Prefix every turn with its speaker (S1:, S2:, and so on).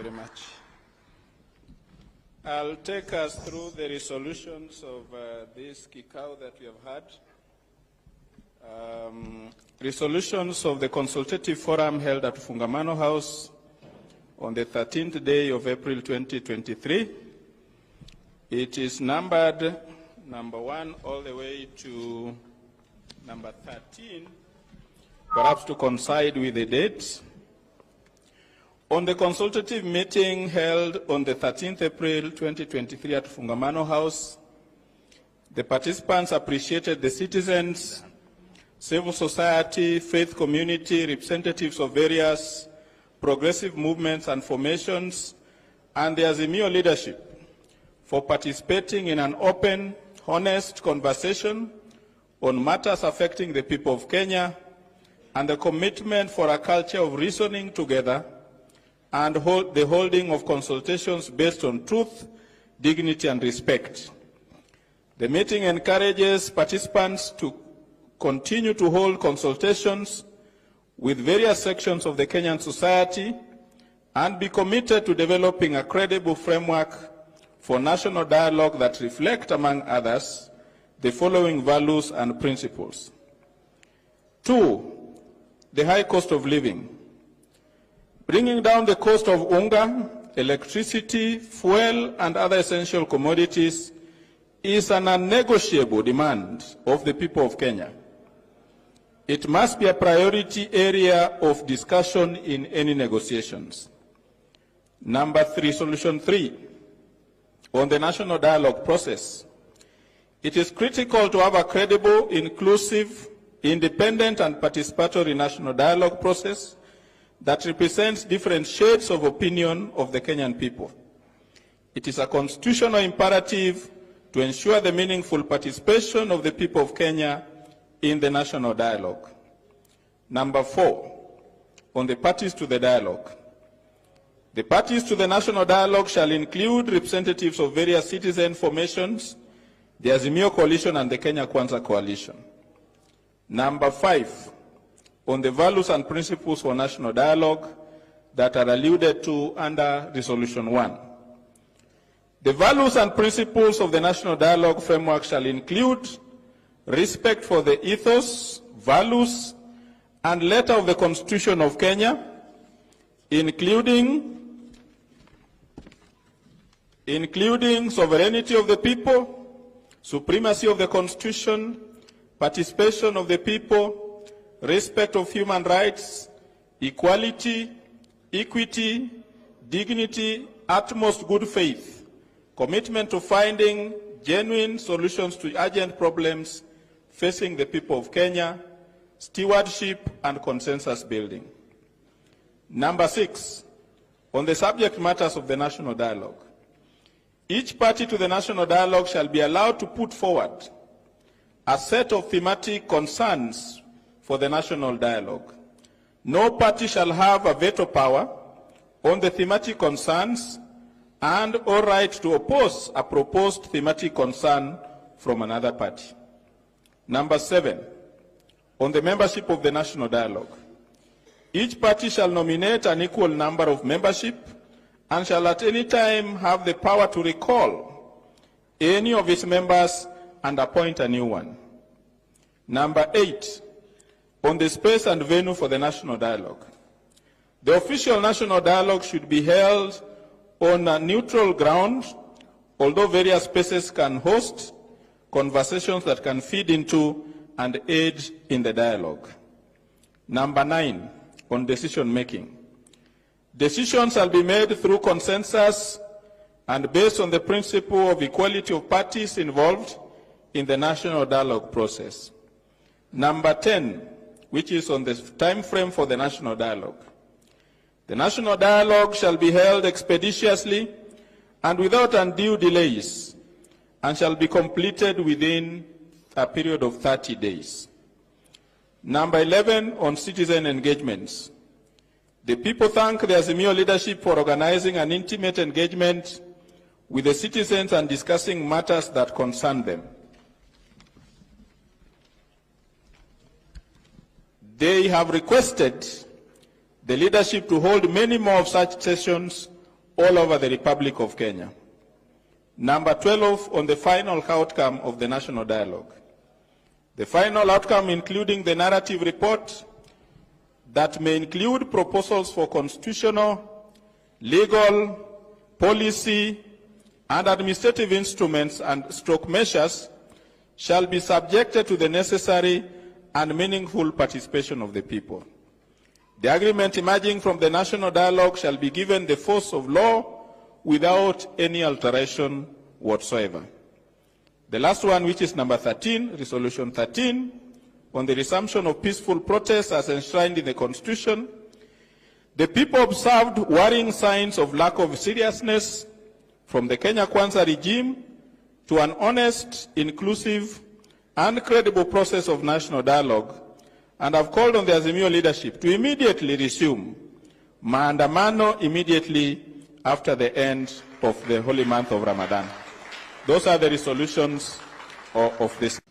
S1: very much. I'll take us through the resolutions of this kikao that we have had. Resolutions of the consultative forum held at Ufungamano House on the 13th day of April 2023. It is numbered number 1 all the way to number 13, perhaps to coincide with the dates. On the consultative meeting held on the 13th April 2023 at Ufungamano House, the participants appreciated the citizens, civil society, faith community, representatives of various progressive movements and formations, and the Azimio leadership for participating in an open, honest conversation on matters affecting the people of Kenya, and the commitment for a culture of reasoning together and the holding of consultations based on truth, dignity, and respect. The meeting encourages participants to continue to hold consultations with various sections of the Kenyan society and be committed to developing a credible framework for national dialogue that reflect, among others, the following values and principles. 2, the high cost of living. Bringing down the cost of unga, electricity, fuel, and other essential commodities is an unnegotiable demand of the people of Kenya. It must be a priority area of discussion in any negotiations. Number 3, solution 3, on the national dialogue process. It is critical to have a credible, inclusive, independent, and participatory national dialogue process that represents different shades of opinion of the Kenyan people. It is a constitutional imperative to ensure the meaningful participation of the people of Kenya in the national dialogue. Number 4, on the parties to the dialogue. The parties to the national dialogue shall include representatives of various citizen formations, the Azimio Coalition and the Kenya Kwanza Coalition. Number 5, on the values and principles for national dialogue that are alluded to under Resolution 1. The values and principles of the national dialogue framework shall include respect for the ethos, values, and letter of the Constitution of Kenya, including sovereignty of the people, supremacy of the Constitution, participation of the people, respect of human rights, equality, equity, dignity, utmost good faith, commitment to finding genuine solutions to urgent problems facing the people of Kenya, stewardship, and consensus building. Number 6, on the subject matters of the national dialogue. Each party to the national dialogue shall be allowed to put forward a set of thematic concerns for the national dialogue. No party shall have a veto power on the thematic concerns and or right to oppose a proposed thematic concern from another party. Number 7, on the membership of the national dialogue. Each party shall nominate an equal number of membership and shall at any time have the power to recall any of its members and appoint a new one. Number 8, on the space and venue for the national dialogue. The official national dialogue should be held on a neutral ground, although various spaces can host conversations that can feed into and aid in the dialogue. Number 9, on decision making. Decisions shall be made through consensus and based on the principle of equality of parties involved in the national dialogue process. Number 10, which is on the time frame for the national dialogue. The national dialogue shall be held expeditiously and without undue delays, and shall be completed within a period of 30 days. Number 11, on citizen engagements. The people thank the Azimio leadership for organizing an intimate engagement with the citizens and discussing matters that concern them. They have requested the leadership to hold many more of such sessions all over the Republic of Kenya. Number 12, on the final outcome of the national dialogue. The final outcome, including the narrative report that may include proposals for constitutional, legal, policy, and administrative instruments and stroke measures, shall be subjected to the necessary and meaningful participation of the people. The agreement emerging from the national dialogue shall be given the force of law without any alteration whatsoever. The last one, which is number 13, Resolution 13, on the resumption of peaceful protests as enshrined in the Constitution. The people observed worrying signs of lack of seriousness from the Kenya Kwanza regime to an honest, inclusive, and credible process of national dialogue, and have called on the Azimio leadership to immediately resume maandamano immediately after the end of the holy month of Ramadan. Those are the resolutions of this.